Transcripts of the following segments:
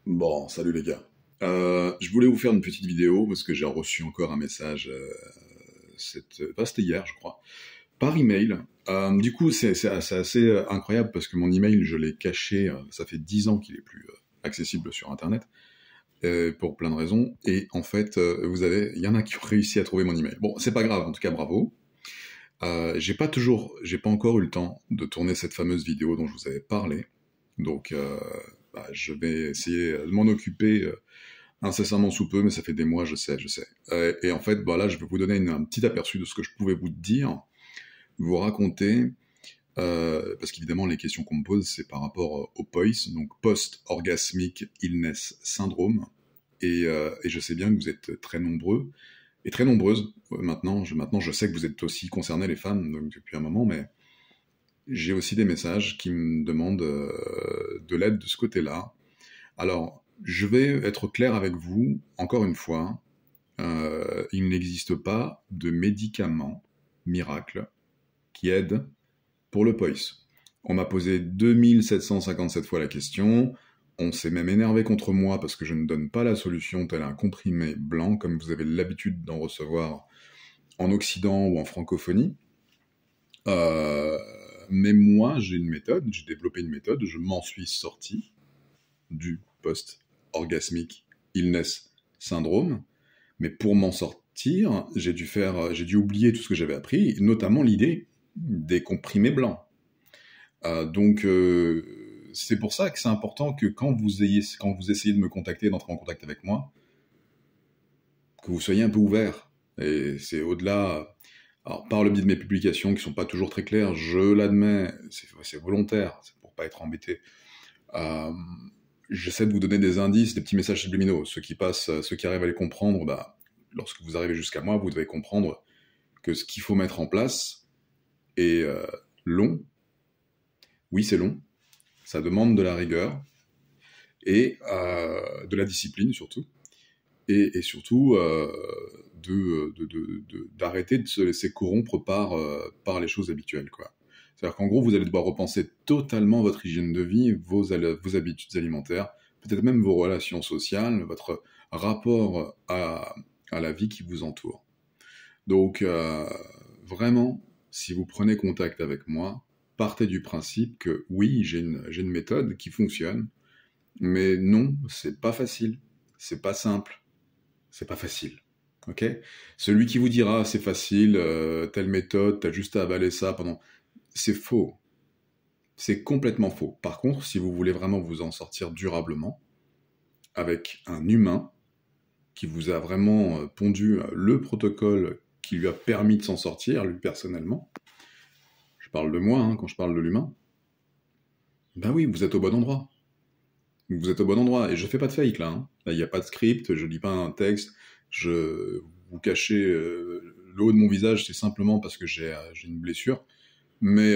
Bon, salut les gars. Je voulais vous faire une petite vidéo parce que j'ai reçu encore un message, c'était hier, je crois, par email. Du coup, c'est assez incroyable parce que mon email, je l'ai caché, ça fait 10 ans qu'il est plus accessible sur Internet, pour plein de raisons. Et en fait, il y en a qui ont réussi à trouver mon email. Bon, c'est pas grave, en tout cas, bravo. J'ai pas encore eu le temps de tourner cette fameuse vidéo dont je vous avais parlé. Donc, je vais essayer de m'en occuper incessamment sous peu, mais ça fait des mois, je sais. Et en fait, là, je vais vous donner un petit aperçu de ce que je pouvais vous dire, vous raconter, parce qu'évidemment, les questions qu'on me pose, c'est par rapport au POIS, donc Post-Orgasmic Illness Syndrome. Et je sais bien que vous êtes très nombreux et très nombreuses. Maintenant, je sais que vous êtes aussi concernés, les femmes, donc depuis un moment, mais j'ai aussi des messages qui me demandent de l'aide de ce côté-là. Alors, je vais être clair avec vous, encore une fois, il n'existe pas de médicament miracle qui aide pour le POIS. On m'a posé 2757 fois la question, on s'est même énervé contre moi parce que je ne donne pas la solution tel un comprimé blanc, comme vous avez l'habitude d'en recevoir en Occident ou en francophonie. Euh, mais moi, j'ai développé une méthode, je m'en suis sorti du post-orgasmic illness syndrome. Mais pour m'en sortir, j'ai dû oublier tout ce que j'avais appris, notamment l'idée des comprimés blancs. C'est pour ça que c'est important que quand vous essayez de me contacter, d'entrer en contact avec moi, que vous soyez un peu ouvert. Et c'est au-delà. Alors, par le biais de mes publications qui sont pas toujours très claires, je l'admets, c'est volontaire, c'est pour pas être embêté. Euh, J'essaie de vous donner des indices, des petits messages subliminaux. Ceux qui arrivent à les comprendre, lorsque vous arrivez jusqu'à moi, vous devez comprendre que ce qu'il faut mettre en place est long. Oui, c'est long. Ça demande de la rigueur et de la discipline surtout. Et surtout d'arrêter de se laisser corrompre par les choses habituelles, quoi. C'est-à-dire qu'en gros, vous allez devoir repenser totalement votre hygiène de vie, vos habitudes alimentaires, peut-être même vos relations sociales, votre rapport à la vie qui vous entoure. Donc, vraiment, si vous prenez contact avec moi, partez du principe que oui, j'ai une méthode qui fonctionne, mais non, c'est pas facile, c'est pas simple, c'est pas facile. Ok. Celui qui vous dira c'est facile, telle méthode, t'as juste à avaler ça pendant... C'est faux. C'est complètement faux. Par contre, si vous voulez vraiment vous en sortir durablement, avec un humain qui vous a vraiment pondu le protocole qui lui a permis de s'en sortir, lui personnellement, je parle de moi quand je parle de l'humain, ben oui, vous êtes au bon endroit. Vous êtes au bon endroit. Et je fais pas de fake là. Là, il n'y a pas de script, je lis pas un texte, je vous cachez le haut de mon visage, c'est simplement parce que j'ai une blessure, mais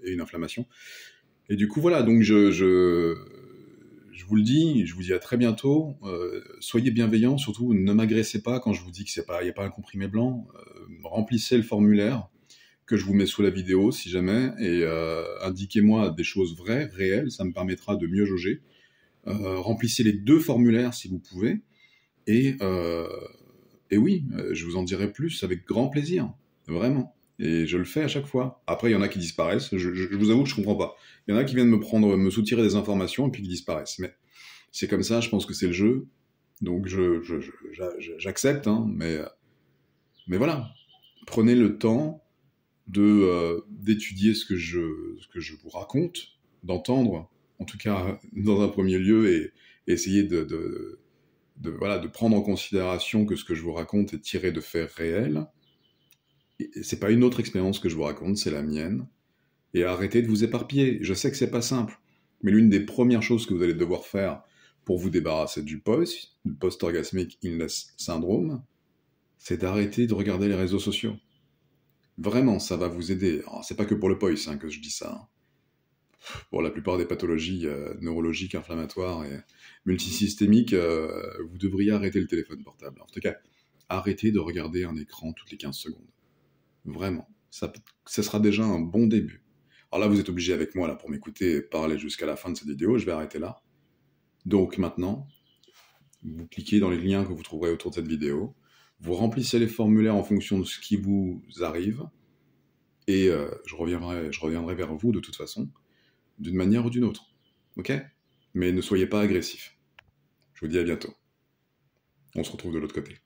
et une inflammation. Et du coup, voilà, donc je vous le dis, je vous dis à très bientôt. Soyez bienveillants, surtout ne m'agressez pas quand je vous dis que il n'y a pas un comprimé blanc. Remplissez le formulaire que je vous mets sous la vidéo si jamais, et indiquez-moi des choses vraies, réelles, ça me permettra de mieux jauger. Remplissez les deux formulaires si vous pouvez, et, euh, et oui, je vous en dirai plus avec grand plaisir, vraiment. Et je le fais à chaque fois. Après, il y en a qui disparaissent. Je vous avoue que je comprends pas. Il y en a qui viennent me soutirer des informations et puis qui disparaissent. Mais c'est comme ça. Je pense que c'est le jeu. Donc j'accepte, mais voilà. Prenez le temps d'étudier ce que je vous raconte, d'entendre, en tout cas dans un premier lieu, et essayer voilà, de prendre en considération que ce que je vous raconte est tiré de faits réels. Et c'est pas une autre expérience que je vous raconte, c'est la mienne. Et arrêtez de vous éparpiller. Je sais que c'est pas simple, mais l'une des premières choses que vous allez devoir faire pour vous débarrasser du post-orgasmic illness syndrome, c'est d'arrêter de regarder les réseaux sociaux. Vraiment, ça va vous aider. Alors, c'est pas que pour le POIS que je dis ça. Pour la plupart des pathologies neurologiques, inflammatoires et multisystémiques, vous devriez arrêter le téléphone portable. En tout cas, arrêtez de regarder un écran toutes les 15 secondes. Vraiment. Ça sera déjà un bon début. Alors là, vous êtes obligé avec moi là pour m'écouter et parler jusqu'à la fin de cette vidéo. Je vais arrêter là. Donc maintenant, vous cliquez dans les liens que vous trouverez autour de cette vidéo, vous remplissez les formulaires en fonction de ce qui vous arrive, et je reviendrai vers vous de toute façon, d'une manière ou d'une autre. Ok? Mais ne soyez pas agressif. Je vous dis à bientôt. On se retrouve de l'autre côté.